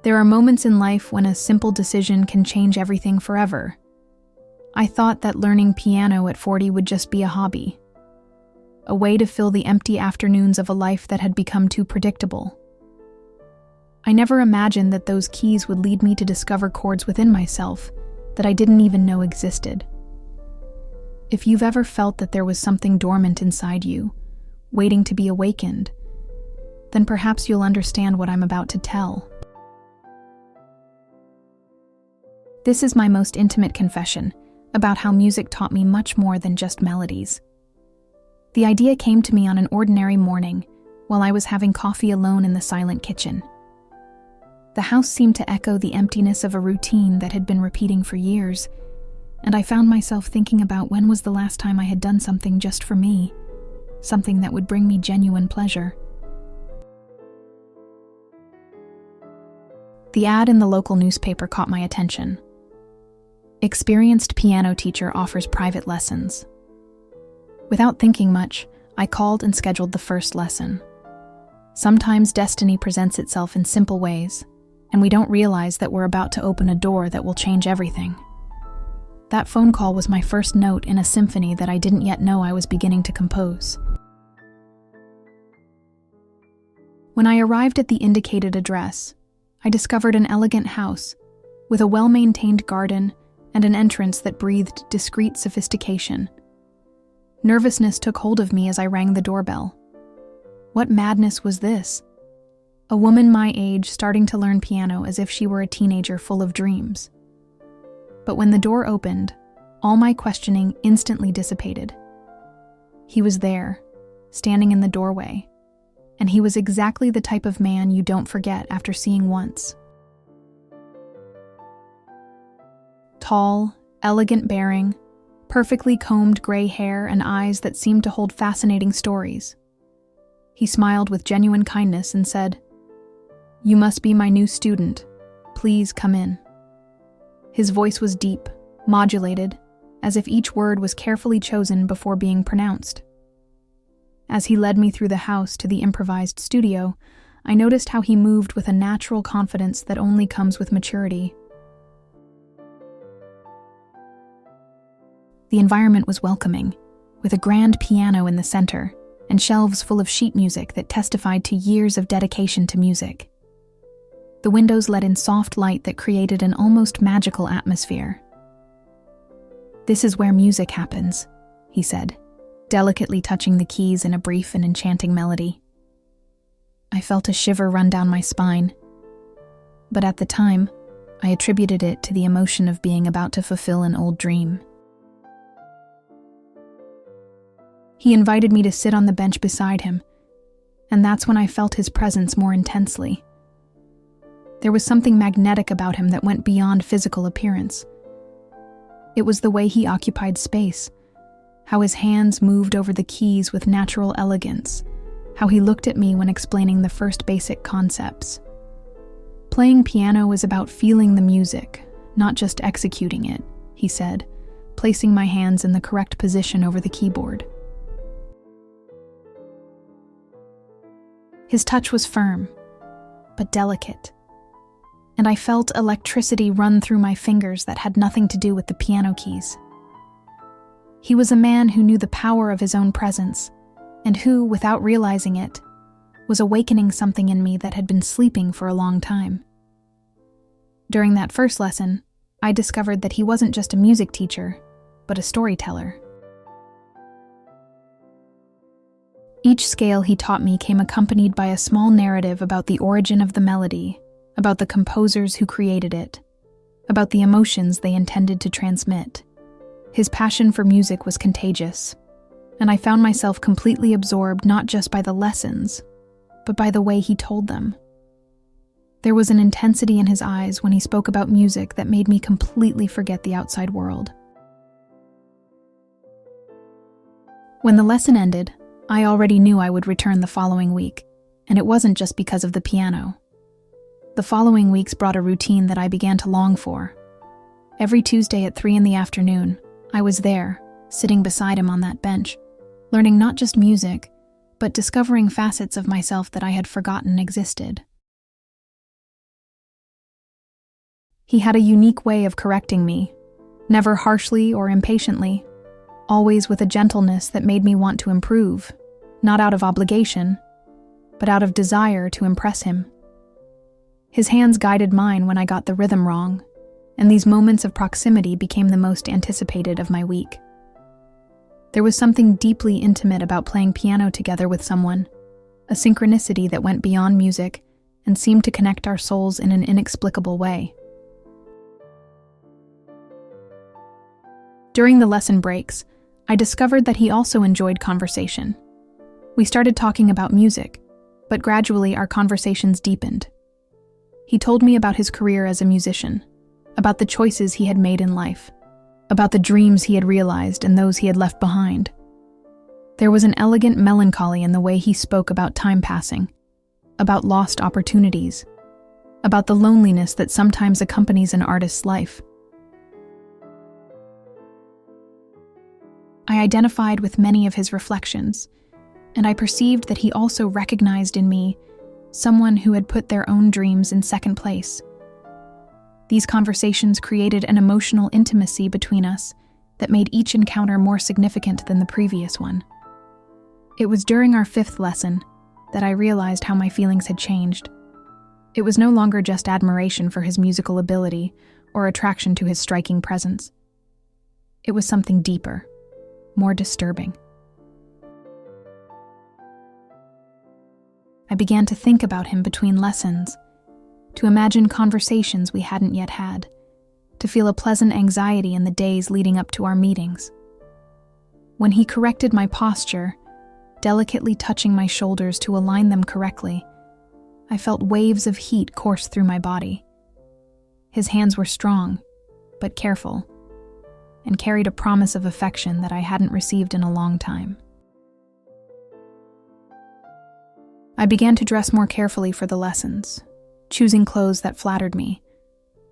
There are moments in life when a simple decision can change everything forever. I thought that learning piano at 40 would just be a hobby, a way to fill the empty afternoons of a life that had become too predictable. I never imagined that those keys would lead me to discover chords within myself that I didn't even know existed. If you've ever felt that there was something dormant inside you, waiting to be awakened, then perhaps you'll understand what I'm about to tell. This is my most intimate confession about how music taught me much more than just melodies. The idea came to me on an ordinary morning while I was having coffee alone in the silent kitchen. The house seemed to echo the emptiness of a routine that had been repeating for years, and I found myself thinking about when was the last time I had done something just for me, something that would bring me genuine pleasure. The ad in the local newspaper caught my attention. Experienced piano teacher offers private lessons. Without thinking much, I called and scheduled the first lesson. Sometimes destiny presents itself in simple ways, and we don't realize that we're about to open a door that will change everything. That phone call was my first note in a symphony that I didn't yet know I was beginning to compose. When I arrived at the indicated address, I discovered an elegant house with a well-maintained garden and an entrance that breathed discreet sophistication. Nervousness took hold of me as I rang the doorbell. What madness was this? A woman my age starting to learn piano as if she were a teenager full of dreams. But when the door opened, all my questioning instantly dissipated. He was there, standing in the doorway, and he was exactly the type of man you don't forget after seeing once. Tall, elegant bearing, perfectly combed gray hair and eyes that seemed to hold fascinating stories. He smiled with genuine kindness and said, "You must be my new student. Please come in." His voice was deep, modulated, as if each word was carefully chosen before being pronounced. As he led me through the house to the improvised studio, I noticed how he moved with a natural confidence that only comes with maturity. The environment was welcoming, with a grand piano in the center and shelves full of sheet music that testified to years of dedication to music. The windows let in soft light that created an almost magical atmosphere. "This is where music happens," he said, delicately touching the keys in a brief and enchanting melody. I felt a shiver run down my spine, but at the time, I attributed it to the emotion of being about to fulfill an old dream. He invited me to sit on the bench beside him, and that's when I felt his presence more intensely. There was something magnetic about him that went beyond physical appearance. It was the way he occupied space, how his hands moved over the keys with natural elegance, how he looked at me when explaining the first basic concepts. Playing piano is about feeling the music, not just executing it, he said, placing my hands in the correct position over the keyboard. His touch was firm, but delicate, and I felt electricity run through my fingers that had nothing to do with the piano keys. He was a man who knew the power of his own presence, and who, without realizing it, was awakening something in me that had been sleeping for a long time. During that first lesson, I discovered that he wasn't just a music teacher, but a storyteller. Each scale he taught me came accompanied by a small narrative about the origin of the melody, about the composers who created it, about the emotions they intended to transmit. His passion for music was contagious, and I found myself completely absorbed not just by the lessons, but by the way he told them. There was an intensity in his eyes when he spoke about music that made me completely forget the outside world. When the lesson ended, I already knew I would return the following week, and it wasn't just because of the piano. The following weeks brought a routine that I began to long for. Every Tuesday at 3 p.m, I was there, sitting beside him on that bench, learning not just music, but discovering facets of myself that I had forgotten existed. He had a unique way of correcting me, never harshly or impatiently, always with a gentleness that made me want to improve, not out of obligation, but out of desire to impress him. His hands guided mine when I got the rhythm wrong, and these moments of proximity became the most anticipated of my week. There was something deeply intimate about playing piano together with someone, a synchronicity that went beyond music and seemed to connect our souls in an inexplicable way. During the lesson breaks, I discovered that he also enjoyed conversation. We started talking about music, but gradually our conversations deepened. He told me about his career as a musician, about the choices he had made in life, about the dreams he had realized and those he had left behind. There was an elegant melancholy in the way he spoke about time passing, about lost opportunities, about the loneliness that sometimes accompanies an artist's life. I identified with many of his reflections, and I perceived that he also recognized in me someone who had put their own dreams in second place. These conversations created an emotional intimacy between us that made each encounter more significant than the previous one. It was during our 5th lesson that I realized how my feelings had changed. It was no longer just admiration for his musical ability or attraction to his striking presence. It was something deeper, more disturbing. I began to think about him between lessons, to imagine conversations we hadn't yet had, to feel a pleasant anxiety in the days leading up to our meetings. When he corrected my posture, delicately touching my shoulders to align them correctly, I felt waves of heat course through my body. His hands were strong, but careful, and carried a promise of affection that I hadn't received in a long time. I began to dress more carefully for the lessons, choosing clothes that flattered me,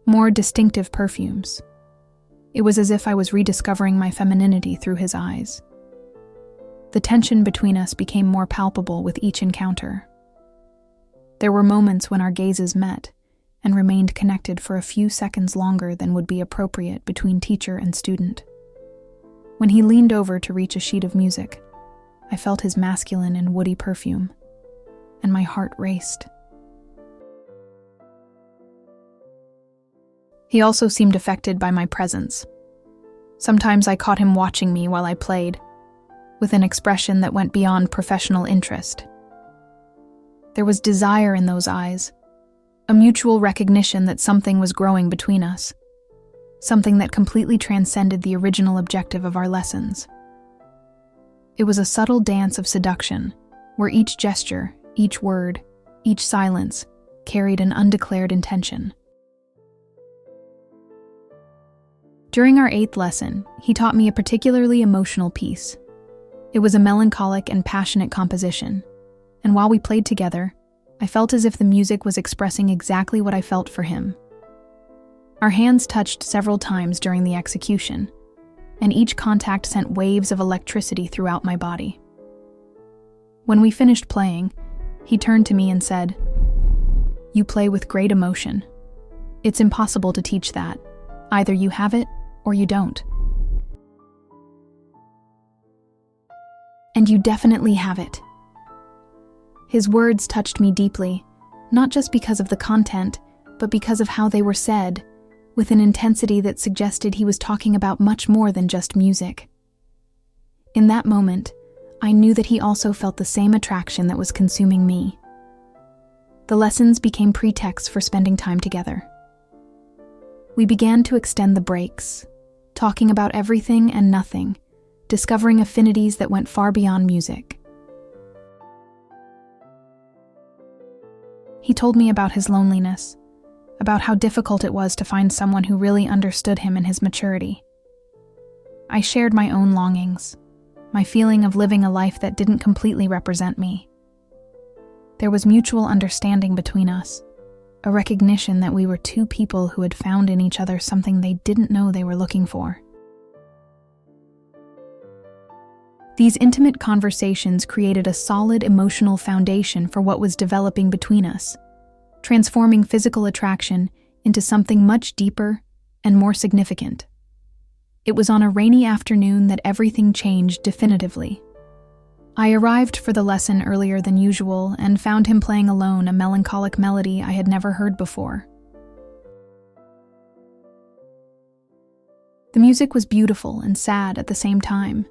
more distinctive perfumes. It was as if I was rediscovering my femininity through his eyes. The tension between us became more palpable with each encounter. There were moments when our gazes met and remained connected for a few seconds longer than would be appropriate between teacher and student. When he leaned over to reach a sheet of music, I felt his masculine and woody perfume, and my heart raced. He also seemed affected by my presence. Sometimes I caught him watching me while I played, with an expression that went beyond professional interest. There was desire in those eyes, a mutual recognition that something was growing between us, something that completely transcended the original objective of our lessons. It was a subtle dance of seduction, where each gesture, each word, each silence carried an undeclared intention. During our 8th lesson, he taught me a particularly emotional piece. It was a melancholic and passionate composition, and while we played together, I felt as if the music was expressing exactly what I felt for him. Our hands touched several times during the execution, and each contact sent waves of electricity throughout my body. When we finished playing, he turned to me and said, "You play with great emotion. It's impossible to teach that. Either you have it or you don't." And you definitely have it. His words touched me deeply, not just because of the content, but because of how they were said, with an intensity that suggested he was talking about much more than just music. In that moment, I knew that he also felt the same attraction that was consuming me. The lessons became pretexts for spending time together. We began to extend the breaks, talking about everything and nothing, discovering affinities that went far beyond music. He told me about his loneliness, about how difficult it was to find someone who really understood him in his maturity. I shared my own longings, my feeling of living a life that didn't completely represent me. There was mutual understanding between us, a recognition that we were two people who had found in each other something they didn't know they were looking for. These intimate conversations created a solid emotional foundation for what was developing between us, transforming physical attraction into something much deeper and more significant. It was on a rainy afternoon that everything changed definitively. I arrived for the lesson earlier than usual and found him playing alone a melancholic melody I had never heard before. The music was beautiful and sad at the same time,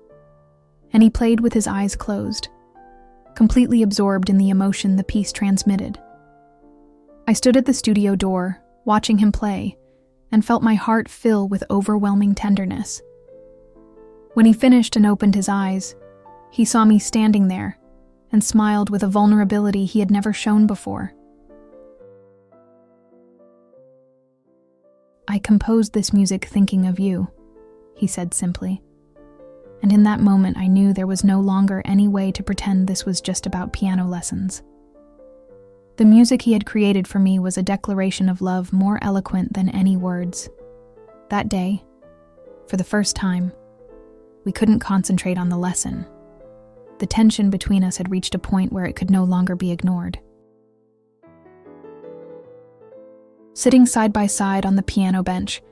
and he played with his eyes closed, completely absorbed in the emotion the piece transmitted. I stood at the studio door, watching him play, and felt my heart fill with overwhelming tenderness. When he finished and opened his eyes, he saw me standing there and smiled with a vulnerability he had never shown before. "I composed this music thinking of you," he said simply. And in that moment I knew there was no longer any way to pretend this was just about piano lessons. The music he had created for me was a declaration of love more eloquent than any words. That day, for the first time, we couldn't concentrate on the lesson. The tension between us had reached a point where it could no longer be ignored. Sitting side by side on the piano bench,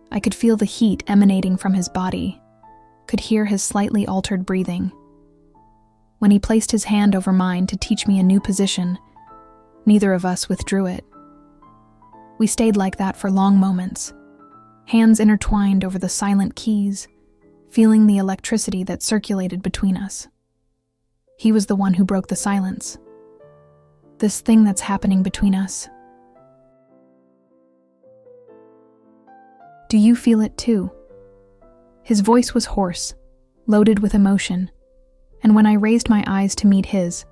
I could feel the heat emanating from his body, could hear his slightly altered breathing. When he placed his hand over mine to teach me a new position, neither of us withdrew it. We stayed like that for long moments, hands intertwined over the silent keys, feeling the electricity that circulated between us. He was the one who broke the silence. This thing that's happening between us. Do you feel it too? His voice was hoarse, loaded with emotion, and when I raised my eyes to meet his,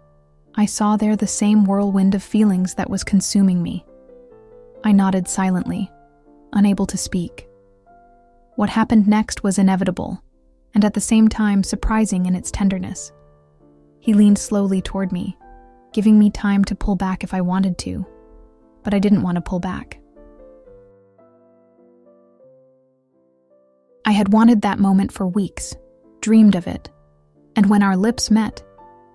I saw there the same whirlwind of feelings that was consuming me. I nodded silently, unable to speak. What happened next was inevitable, and at the same time surprising in its tenderness. He leaned slowly toward me, giving me time to pull back if I wanted to, but I didn't want to pull back. I had wanted that moment for weeks, dreamed of it, and when our lips met,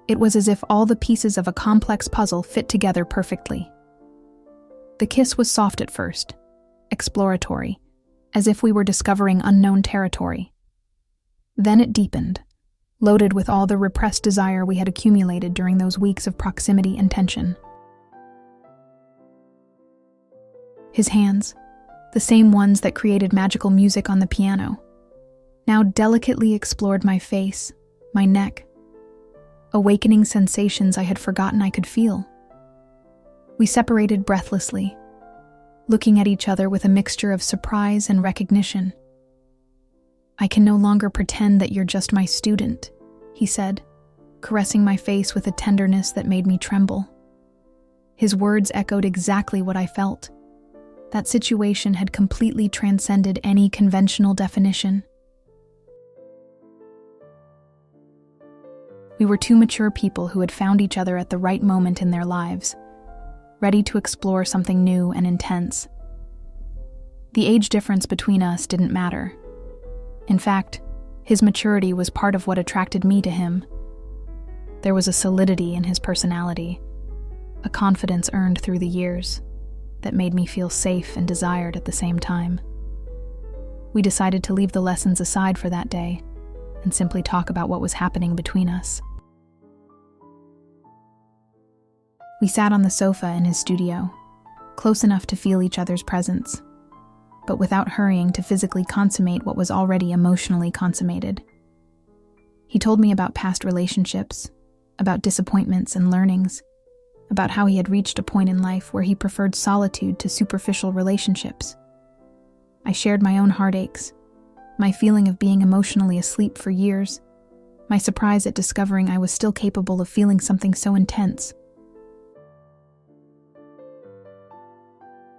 it was as if all the pieces of a complex puzzle fit together perfectly. The kiss was soft at first, exploratory, as if we were discovering unknown territory. Then it deepened, loaded with all the repressed desire we had accumulated during those weeks of proximity and tension. His hands, the same ones that created magical music on the piano, now delicately explored my face, my neck, awakening sensations I had forgotten I could feel. We separated breathlessly, looking at each other with a mixture of surprise and recognition. "I can no longer pretend that you're just my student," he said, caressing my face with a tenderness that made me tremble. His words echoed exactly what I felt. That situation had completely transcended any conventional definition. We were two mature people who had found each other at the right moment in their lives, ready to explore something new and intense. The age difference between us didn't matter. In fact, his maturity was part of what attracted me to him. There was a solidity in his personality, a confidence earned through the years, that made me feel safe and desired at the same time. We decided to leave the lessons aside for that day and simply talk about what was happening between us. We sat on the sofa in his studio, close enough to feel each other's presence, but without hurrying to physically consummate what was already emotionally consummated. He told me about past relationships, about disappointments and learnings, about how he had reached a point in life where he preferred solitude to superficial relationships. I shared my own heartaches, my feeling of being emotionally asleep for years, my surprise at discovering I was still capable of feeling something so intense.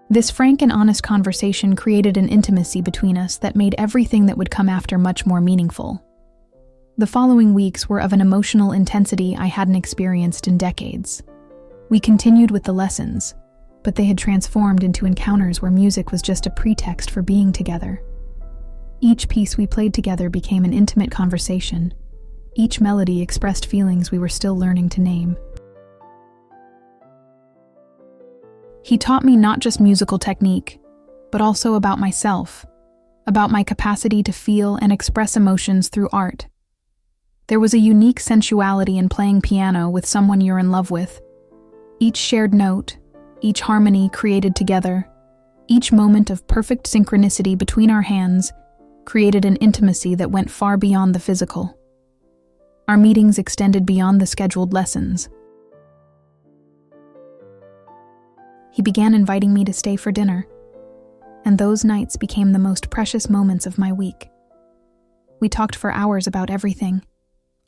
This frank and honest conversation created an intimacy between us that made everything that would come after much more meaningful. The following weeks were of an emotional intensity I hadn't experienced in decades. We continued with the lessons, but they had transformed into encounters where music was just a pretext for being together. Each piece we played together became an intimate conversation. Each melody expressed feelings we were still learning to name. He taught me not just musical technique, but also about myself, about my capacity to feel and express emotions through art. There was a unique sensuality in playing piano with someone you're in love with. Each shared note, each harmony created together, each moment of perfect synchronicity between our hands created an intimacy that went far beyond the physical. Our meetings extended beyond the scheduled lessons. He began inviting me to stay for dinner, and those nights became the most precious moments of my week. We talked for hours about everything: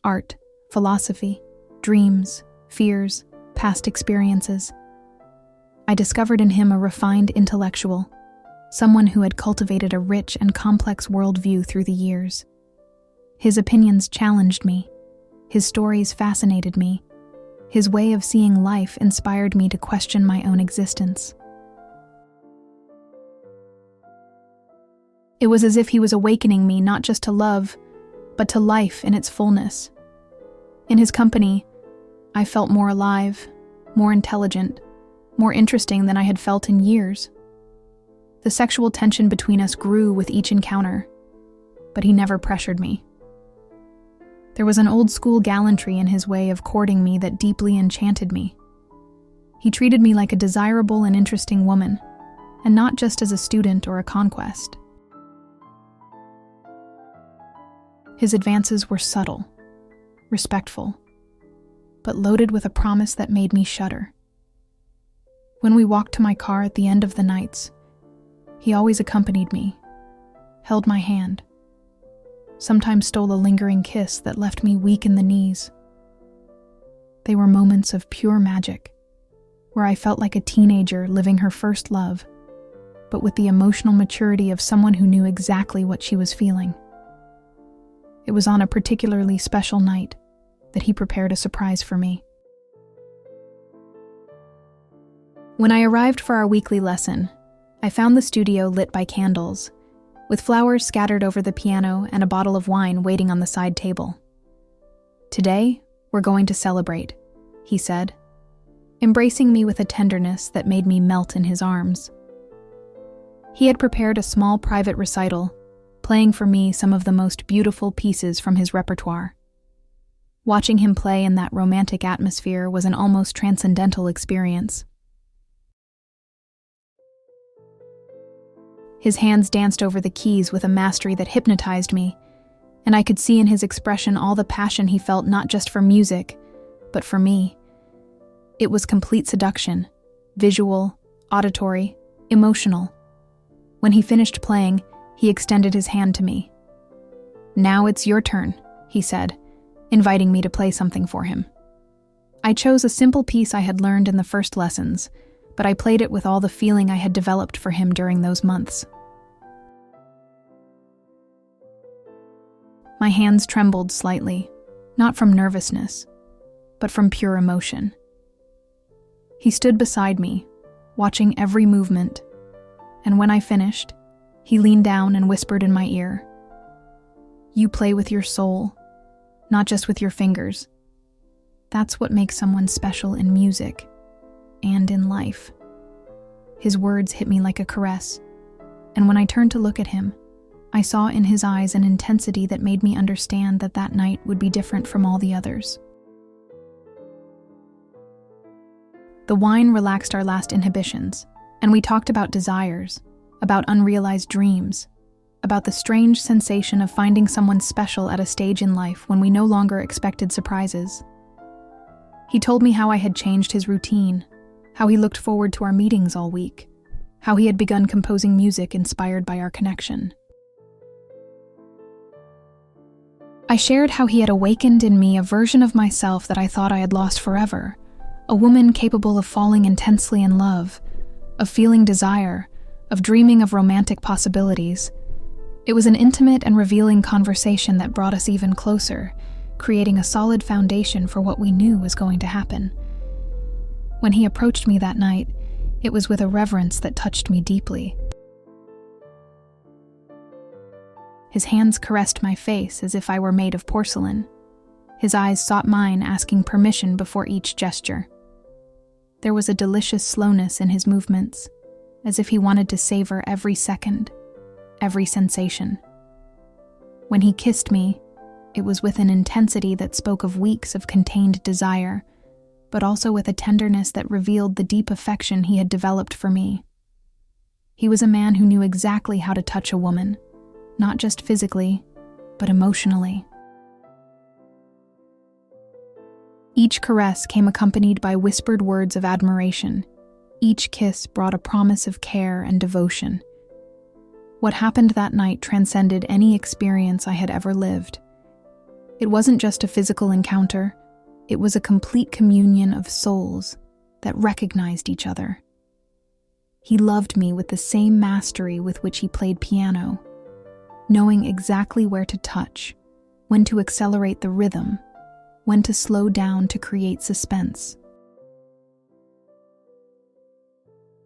art, philosophy, dreams, fears, past experiences. I discovered in him a refined intellectual, someone who had cultivated a rich and complex worldview through the years. His opinions challenged me. His stories fascinated me. His way of seeing life inspired me to question my own existence. It was as if he was awakening me not just to love, but to life in its fullness. In his company, I felt more alive, more intelligent, more interesting than I had felt in years. The sexual tension between us grew with each encounter, but he never pressured me. There was an old-school gallantry in his way of courting me that deeply enchanted me. He treated me like a desirable and interesting woman, and not just as a student or a conquest. His advances were subtle, respectful, but loaded with a promise that made me shudder. When we walked to my car at the end of the nights, he always accompanied me, held my hand, sometimes stole a lingering kiss that left me weak in the knees. They were moments of pure magic, where I felt like a teenager living her first love, but with the emotional maturity of someone who knew exactly what she was feeling. It was on a particularly special night that he prepared a surprise for me. When I arrived for our weekly lesson, I found the studio lit by candles, with flowers scattered over the piano and a bottle of wine waiting on the side table. "Today, we're going to celebrate," he said, embracing me with a tenderness that made me melt in his arms. He had prepared a small private recital, playing for me some of the most beautiful pieces from his repertoire. Watching him play in that romantic atmosphere was an almost transcendental experience. His hands danced over the keys with a mastery that hypnotized me, and I could see in his expression all the passion he felt not just for music, but for me. It was complete seduction, visual, auditory, emotional. When he finished playing, he extended his hand to me. "Now it's your turn," he said, inviting me to play something for him. I chose a simple piece I had learned in the first lessons, but I played it with all the feeling I had developed for him during those months. My hands trembled slightly, not from nervousness, but from pure emotion. He stood beside me, watching every movement, and when I finished, he leaned down and whispered in my ear, "You play with your soul, not just with your fingers. That's what makes someone special in music and in life." His words hit me like a caress, and when I turned to look at him, I saw in his eyes an intensity that made me understand that that night would be different from all the others. The wine relaxed our last inhibitions, and we talked about desires, about unrealized dreams, about the strange sensation of finding someone special at a stage in life when we no longer expected surprises. He told me how I had changed his routine, how he looked forward to our meetings all week, how he had begun composing music inspired by our connection. I shared how he had awakened in me a version of myself that I thought I had lost forever, a woman capable of falling intensely in love, of feeling desire, of dreaming of romantic possibilities. It was an intimate and revealing conversation that brought us even closer, creating a solid foundation for what we knew was going to happen. When he approached me that night, it was with a reverence that touched me deeply. His hands caressed my face as if I were made of porcelain. His eyes sought mine, asking permission before each gesture. There was a delicious slowness in his movements, as if he wanted to savor every second, every sensation. When he kissed me, it was with an intensity that spoke of weeks of contained desire, but also with a tenderness that revealed the deep affection he had developed for me. He was a man who knew exactly how to touch a woman, not just physically, but emotionally. Each caress came accompanied by whispered words of admiration. Each kiss brought a promise of care and devotion. What happened that night transcended any experience I had ever lived. It wasn't just a physical encounter, it was a complete communion of souls that recognized each other. He loved me with the same mastery with which he played piano, knowing exactly where to touch, when to accelerate the rhythm, when to slow down to create suspense.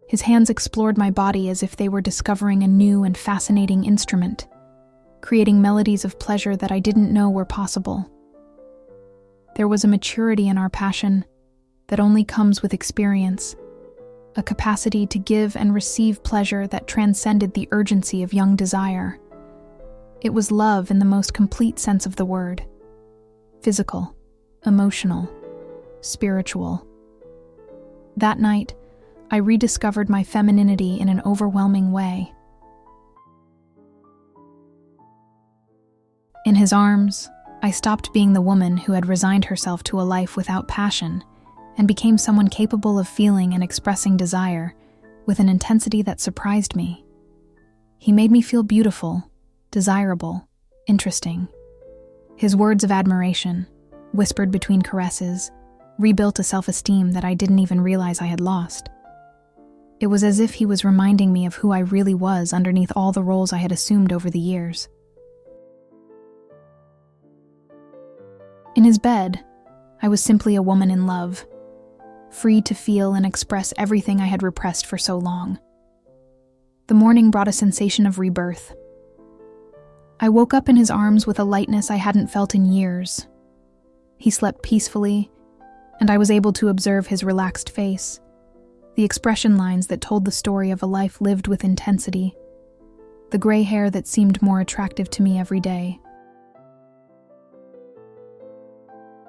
His hands explored my body as if they were discovering a new and fascinating instrument, creating melodies of pleasure that I didn't know were possible. There was a maturity in our passion that only comes with experience, a capacity to give and receive pleasure that transcended the urgency of young desire. It was love in the most complete sense of the word: physical, emotional, spiritual. That night, I rediscovered my femininity in an overwhelming way. In his arms, I stopped being the woman who had resigned herself to a life without passion and became someone capable of feeling and expressing desire with an intensity that surprised me. He made me feel beautiful, desirable, interesting. His words of admiration, whispered between caresses, rebuilt a self-esteem that I didn't even realize I had lost. It was as if he was reminding me of who I really was underneath all the roles I had assumed over the years. In his bed, I was simply a woman in love, free to feel and express everything I had repressed for so long. The morning brought a sensation of rebirth. I woke up in his arms with a lightness I hadn't felt in years. He slept peacefully, and I was able to observe his relaxed face, the expression lines that told the story of a life lived with intensity, the gray hair that seemed more attractive to me every day.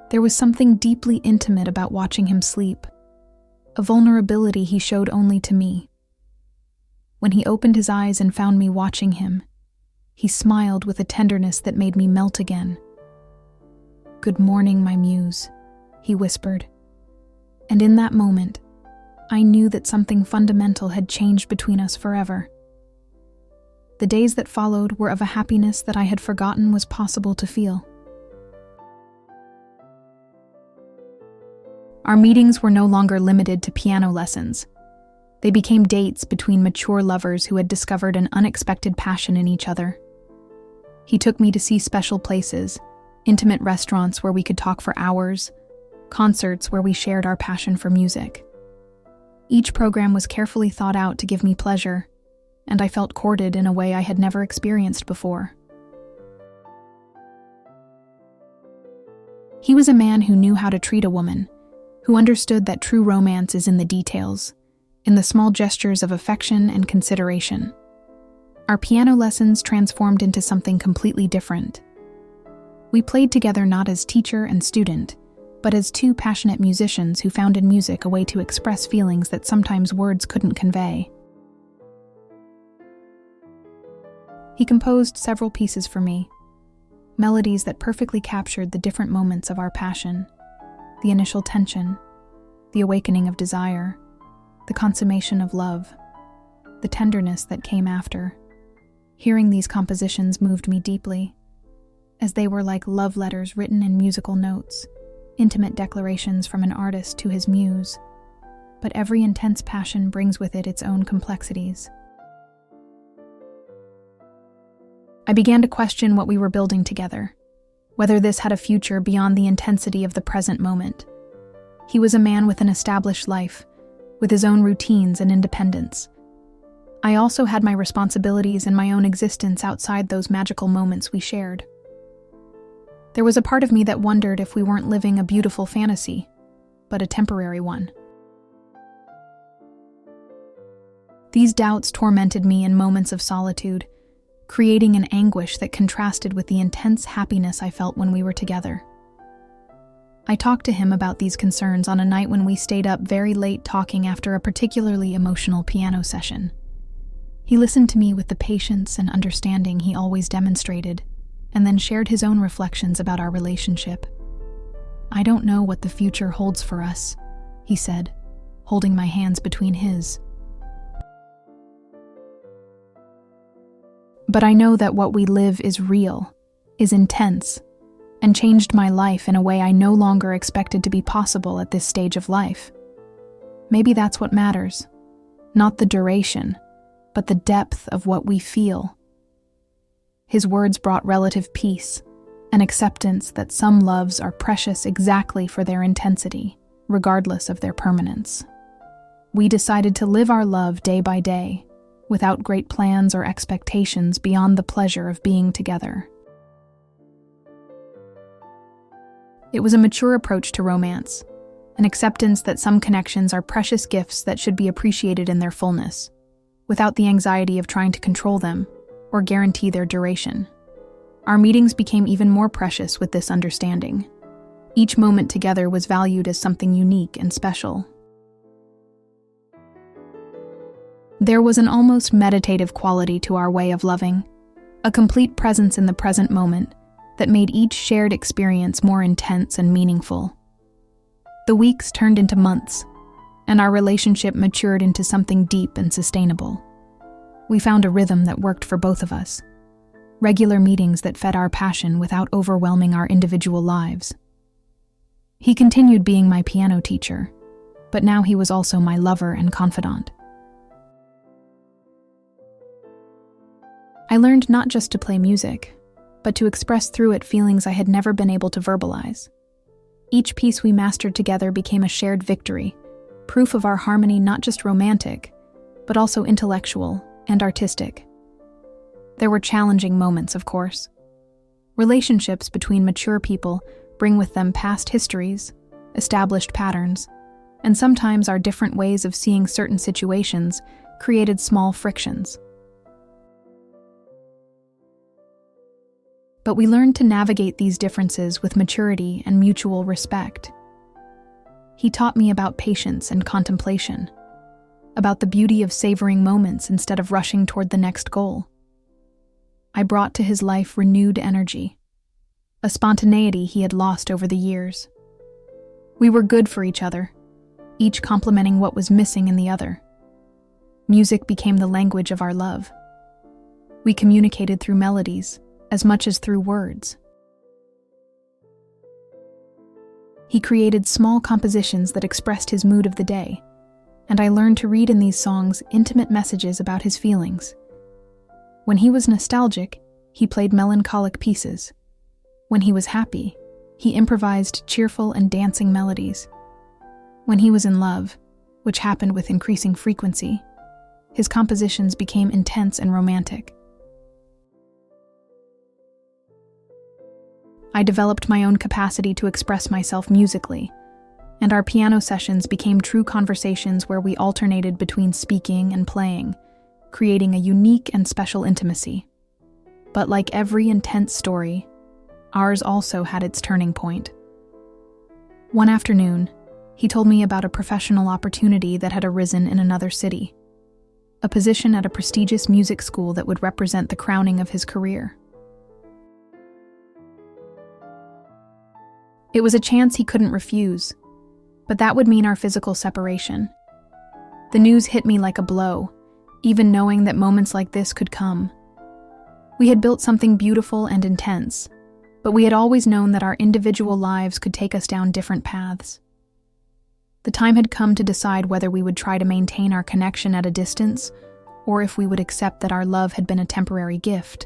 There was something deeply intimate about watching him sleep, a vulnerability he showed only to me. When he opened his eyes and found me watching him, he smiled with a tenderness that made me melt again. "Good morning, my muse," he whispered. And in that moment, I knew that something fundamental had changed between us forever. The days that followed were of a happiness that I had forgotten was possible to feel. Our meetings were no longer limited to piano lessons. They became dates between mature lovers who had discovered an unexpected passion in each other. He took me to see special places, intimate restaurants where we could talk for hours, concerts where we shared our passion for music. Each program was carefully thought out to give me pleasure, and I felt courted in a way I had never experienced before. He was a man who knew how to treat a woman, who understood that true romance is in the details, in the small gestures of affection and consideration. Our piano lessons transformed into something completely different. We played together not as teacher and student, but as two passionate musicians who found in music a way to express feelings that sometimes words couldn't convey. He composed several pieces for me, melodies that perfectly captured the different moments of our passion: the initial tension, the awakening of desire, the consummation of love, the tenderness that came after. Hearing these compositions moved me deeply, as they were like love letters written in musical notes, intimate declarations from an artist to his muse. But every intense passion brings with it its own complexities. I began to question what we were building together, whether this had a future beyond the intensity of the present moment. He was a man with an established life, with his own routines and independence. I also had my responsibilities and my own existence outside those magical moments we shared. There was a part of me that wondered if we weren't living a beautiful fantasy, but a temporary one. These doubts tormented me in moments of solitude, creating an anguish that contrasted with the intense happiness I felt when we were together. I talked to him about these concerns on a night when we stayed up very late talking after a particularly emotional piano session. He listened to me with the patience and understanding he always demonstrated, and then shared his own reflections about our relationship. "I don't know what the future holds for us," he said, holding my hands between his. "But I know that what we live is real, is intense, and changed my life in a way I no longer expected to be possible at this stage of life. Maybe that's what matters, not the duration, but the depth of what we feel." His words brought relative peace, an acceptance that some loves are precious exactly for their intensity, regardless of their permanence. We decided to live our love day by day, without great plans or expectations beyond the pleasure of being together. It was a mature approach to romance, an acceptance that some connections are precious gifts that should be appreciated in their fullness, without the anxiety of trying to control them or guarantee their duration. Our meetings became even more precious with this understanding. Each moment together was valued as something unique and special. There was an almost meditative quality to our way of loving, a complete presence in the present moment that made each shared experience more intense and meaningful. The weeks turned into months, and our relationship matured into something deep and sustainable. We found a rhythm that worked for both of us, regular meetings that fed our passion without overwhelming our individual lives. He continued being my piano teacher, but now he was also my lover and confidant. I learned not just to play music, but to express through it feelings I had never been able to verbalize. Each piece we mastered together became a shared victory, proof of our harmony not just romantic, but also intellectual and artistic. There were challenging moments, of course. Relationships between mature people bring with them past histories, established patterns, and sometimes our different ways of seeing certain situations created small frictions. But we learned to navigate these differences with maturity and mutual respect. He taught me about patience and contemplation, about the beauty of savoring moments instead of rushing toward the next goal. I brought to his life renewed energy, a spontaneity he had lost over the years. We were good for each other, each complementing what was missing in the other. Music became the language of our love. We communicated through melodies, as much as through words. He created small compositions that expressed his mood of the day, and I learned to read in these songs intimate messages about his feelings. When he was nostalgic, he played melancholic pieces. When he was happy, he improvised cheerful and dancing melodies. When he was in love, which happened with increasing frequency, his compositions became intense and romantic. I developed my own capacity to express myself musically, and our piano sessions became true conversations where we alternated between speaking and playing, creating a unique and special intimacy. But like every intense story, ours also had its turning point. One afternoon, he told me about a professional opportunity that had arisen in another city, a position at a prestigious music school that would represent the crowning of his career. It was a chance he couldn't refuse, but that would mean our physical separation. The news hit me like a blow, even knowing that moments like this could come. We had built something beautiful and intense, but we had always known that our individual lives could take us down different paths. The time had come to decide whether we would try to maintain our connection at a distance, or if we would accept that our love had been a temporary gift,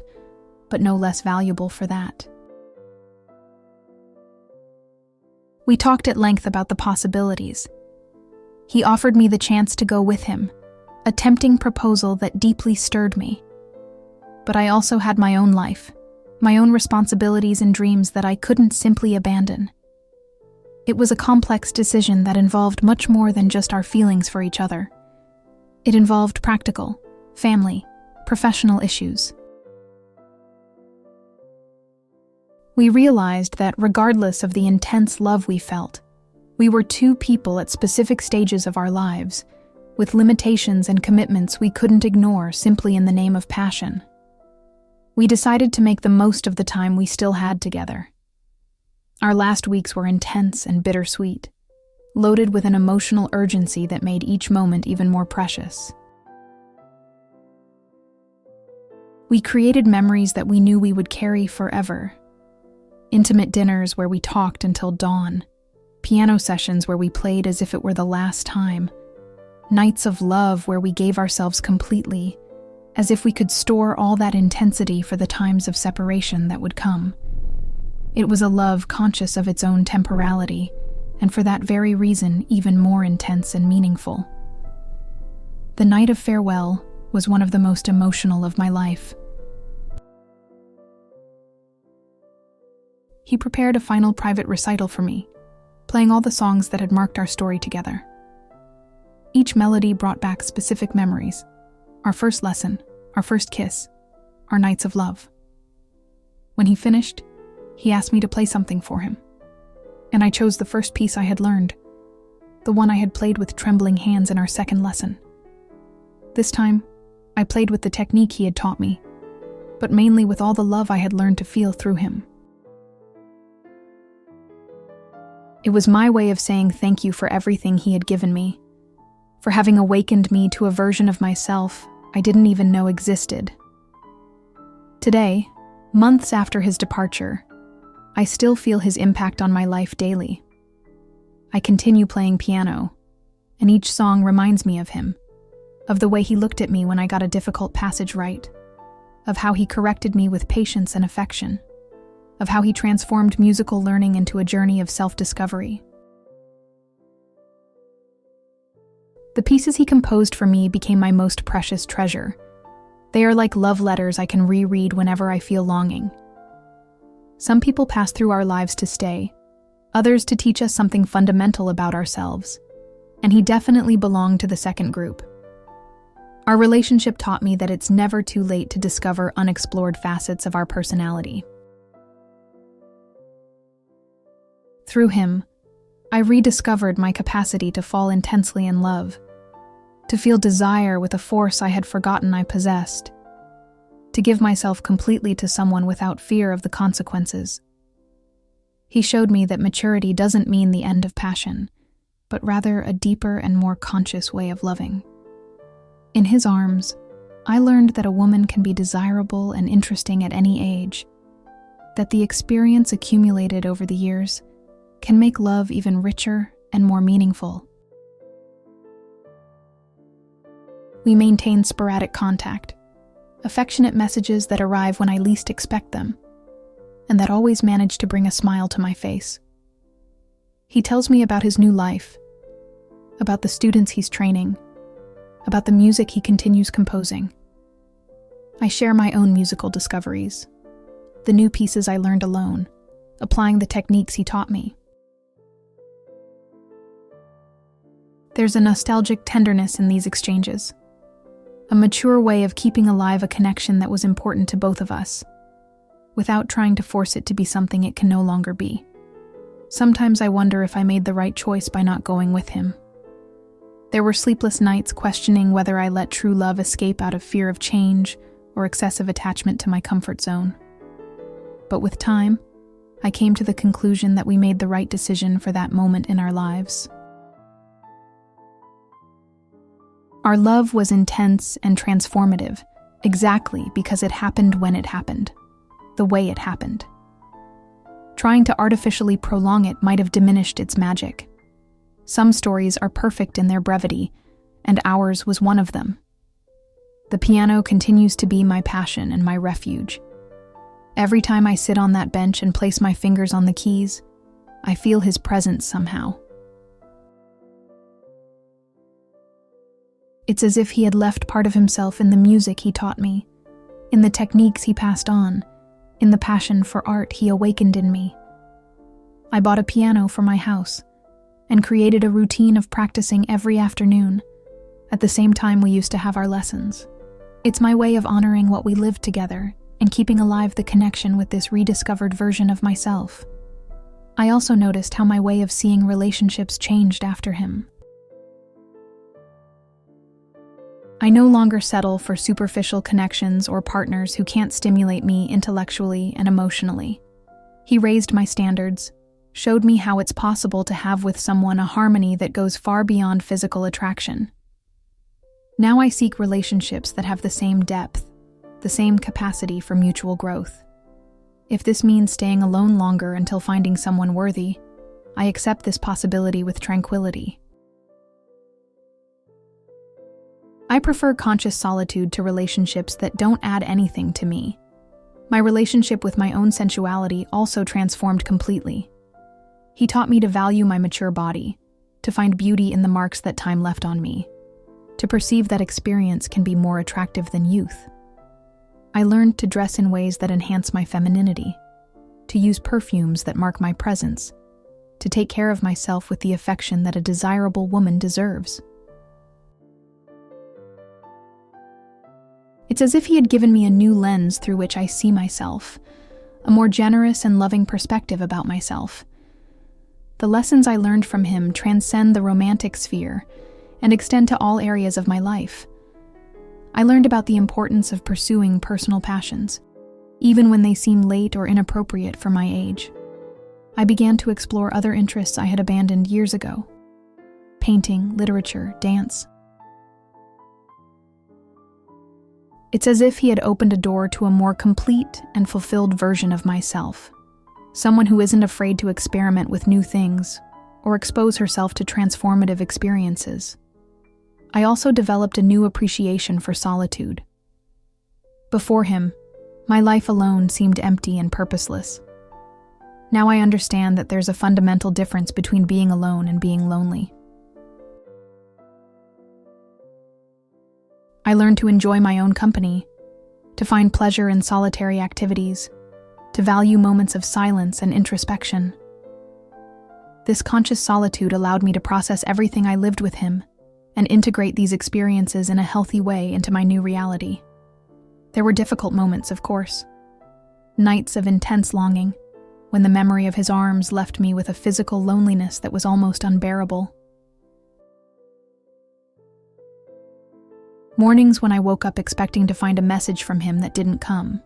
but no less valuable for that. We talked at length about the possibilities. He offered me the chance to go with him, a tempting proposal that deeply stirred me. But I also had my own life, my own responsibilities and dreams that I couldn't simply abandon. It was a complex decision that involved much more than just our feelings for each other. It involved practical, family, professional issues. We realized that regardless of the intense love we felt, we were two people at specific stages of our lives, with limitations and commitments we couldn't ignore simply in the name of passion. We decided to make the most of the time we still had together. Our last weeks were intense and bittersweet, loaded with an emotional urgency that made each moment even more precious. We created memories that we knew we would carry forever. Intimate dinners where we talked until dawn, piano sessions where we played as if it were the last time, nights of love where we gave ourselves completely, as if we could store all that intensity for the times of separation that would come. It was a love conscious of its own temporality, and for that very reason even more intense and meaningful. The night of farewell was one of the most emotional of my life. He prepared a final private recital for me, playing all the songs that had marked our story together. Each melody brought back specific memories: our first lesson, our first kiss, our nights of love. When he finished, he asked me to play something for him, and I chose the first piece I had learned, the one I had played with trembling hands in our second lesson. This time, I played with the technique he had taught me, but mainly with all the love I had learned to feel through him. It was my way of saying thank you for everything he had given me, for having awakened me to a version of myself I didn't even know existed. Today, months after his departure, I still feel his impact on my life daily. I continue playing piano, and each song reminds me of him, of the way he looked at me when I got a difficult passage right, of how he corrected me with patience and affection, of how he transformed musical learning into a journey of self-discovery. The pieces he composed for me became my most precious treasure. They are like love letters I can reread whenever I feel longing. Some people pass through our lives to stay, others to teach us something fundamental about ourselves, and he definitely belonged to the second group. Our relationship taught me that it's never too late to discover unexplored facets of our personality. Through him, I rediscovered my capacity to fall intensely in love, to feel desire with a force I had forgotten I possessed, to give myself completely to someone without fear of the consequences. He showed me that maturity doesn't mean the end of passion, but rather a deeper and more conscious way of loving. In his arms, I learned that a woman can be desirable and interesting at any age, that the experience accumulated over the years can make love even richer and more meaningful. We maintain sporadic contact, affectionate messages that arrive when I least expect them, and that always manage to bring a smile to my face. He tells me about his new life, about the students he's training, about the music he continues composing. I share my own musical discoveries, the new pieces I learned alone, applying the techniques he taught me. There's a nostalgic tenderness in these exchanges, a mature way of keeping alive a connection that was important to both of us, without trying to force it to be something it can no longer be. Sometimes I wonder if I made the right choice by not going with him. There were sleepless nights questioning whether I let true love escape out of fear of change or excessive attachment to my comfort zone. But with time, I came to the conclusion that we made the right decision for that moment in our lives. Our love was intense and transformative, exactly because it happened when it happened, the way it happened. Trying to artificially prolong it might have diminished its magic. Some stories are perfect in their brevity, and ours was one of them. The piano continues to be my passion and my refuge. Every time I sit on that bench and place my fingers on the keys, I feel his presence somehow. It's as if he had left part of himself in the music he taught me, in the techniques he passed on, in the passion for art he awakened in me. I bought a piano for my house and created a routine of practicing every afternoon, At the same time, we used to have our lessons. It's my way of honoring what we lived together and keeping alive the connection with this rediscovered version of myself. I also noticed how my way of seeing relationships changed after him. I no longer settle for superficial connections or partners who can't stimulate me intellectually and emotionally. He raised my standards, showed me how it's possible to have with someone a harmony that goes far beyond physical attraction. Now I seek relationships that have the same depth, the same capacity for mutual growth. If this means staying alone longer until finding someone worthy, I accept this possibility with tranquility. I prefer conscious solitude to relationships that don't add anything to me. My relationship with my own sensuality also transformed completely. He taught me to value my mature body, to find beauty in the marks that time left on me, to perceive that experience can be more attractive than youth. I learned to dress in ways that enhance my femininity, to use perfumes that mark my presence, to take care of myself with the affection that a desirable woman deserves. It's as if he had given me a new lens through which I see myself, a more generous and loving perspective about myself. The lessons I learned from him transcend the romantic sphere and extend to all areas of my life. I learned about the importance of pursuing personal passions, even when they seem late or inappropriate for my age. I began to explore other interests I had abandoned years ago: painting, literature, dance. It's as if he had opened a door to a more complete and fulfilled version of myself, someone who isn't afraid to experiment with new things or expose herself to transformative experiences. I also developed a new appreciation for solitude. Before him, my life alone seemed empty and purposeless. Now I understand that there's a fundamental difference between being alone and being lonely. I learned to enjoy my own company, to find pleasure in solitary activities, to value moments of silence and introspection. This conscious solitude allowed me to process everything I lived with him and integrate these experiences in a healthy way into my new reality. There were difficult moments, of course. Nights of intense longing, when the memory of his arms left me with a physical loneliness that was almost unbearable. Mornings when I woke up expecting to find a message from him that didn't come.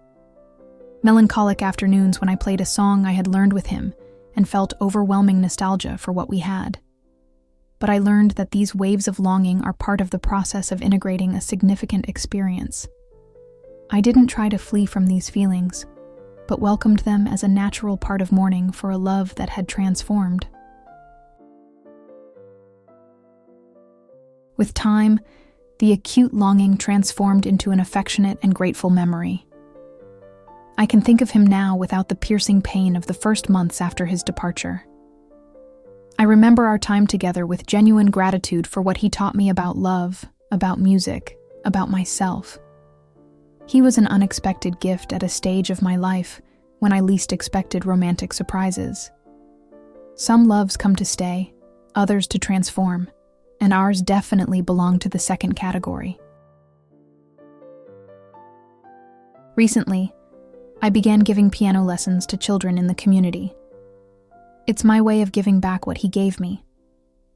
Melancholic afternoons when I played a song I had learned with him and felt overwhelming nostalgia for what we had. But I learned that these waves of longing are part of the process of integrating a significant experience. I didn't try to flee from these feelings, but welcomed them as a natural part of mourning for a love that had transformed. With time, the acute longing transformed into an affectionate and grateful memory. I can think of him now without the piercing pain of the first months after his departure. I remember our time together with genuine gratitude for what he taught me about love, about music, about myself. He was an unexpected gift at a stage of my life when I least expected romantic surprises. Some loves come to stay, others to transform, and ours definitely belong to the second category. Recently, I began giving piano lessons to children in the community. It's my way of giving back what he gave me,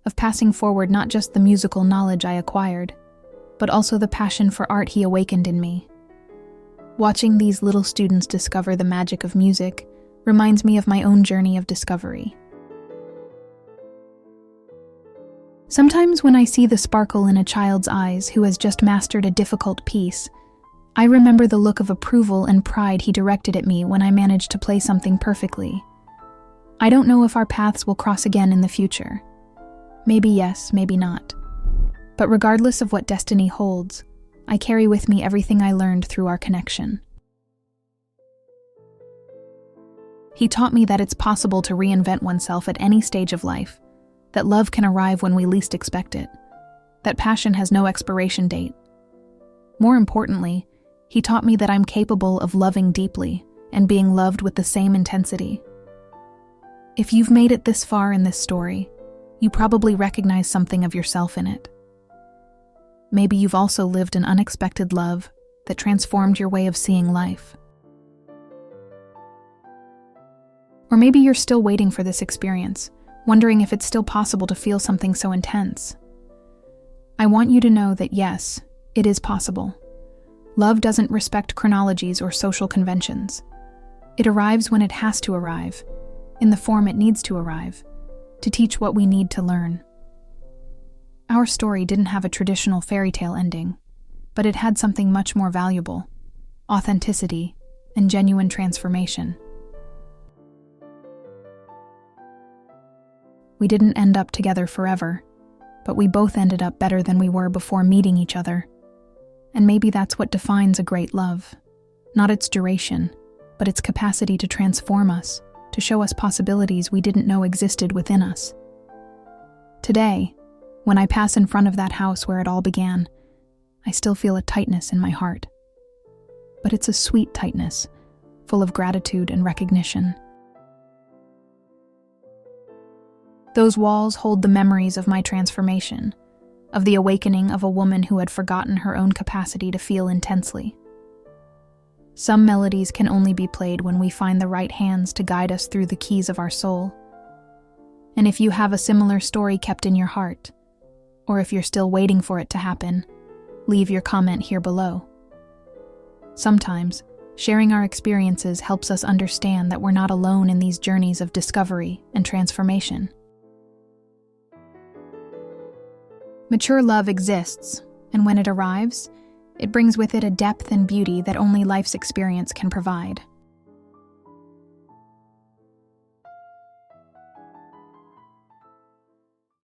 of passing forward not just the musical knowledge I acquired, but also the passion for art he awakened in me. Watching these little students discover the magic of music reminds me of my own journey of discovery. Sometimes when I see the sparkle in a child's eyes who has just mastered a difficult piece, I remember the look of approval and pride he directed at me when I managed to play something perfectly. I don't know if our paths will cross again in the future. Maybe yes, maybe not. But regardless of what destiny holds, I carry with me everything I learned through our connection. He taught me that it's possible to reinvent oneself at any stage of life, that love can arrive when we least expect it, that passion has no expiration date. More importantly, he taught me that I'm capable of loving deeply and being loved with the same intensity. If you've made it this far in this story, you probably recognize something of yourself in it. maybe you've also lived an unexpected love that transformed your way of seeing life. Or maybe you're still waiting for this experience, wondering if it's still possible to feel something so intense. I want you to know that yes, it is possible. Love doesn't respect chronologies or social conventions. It arrives when it has to arrive, in the form it needs to arrive, to teach what we need to learn. Our story didn't have a traditional fairy tale ending, but it had something much more valuable: authenticity and genuine transformation. We didn't end up together forever, but we both ended up better than we were before meeting each other. And maybe that's what defines a great love. Not its duration, but its capacity to transform us, to show us possibilities we didn't know existed within us. Today, when I pass in front of that house where it all began, I still feel a tightness in my heart. But it's a sweet tightness, full of gratitude and recognition. Those walls hold the memories of my transformation, of the awakening of a woman who had forgotten her own capacity to feel intensely. Some melodies can only be played when we find the right hands to guide us through the keys of our soul. And if you have a similar story kept in your heart, or if you're still waiting for it to happen, leave your comment here below. Sometimes, sharing our experiences helps us understand that we're not alone in these journeys of discovery and transformation. Mature love exists, and when it arrives, it brings with it a depth and beauty that only life's experience can provide.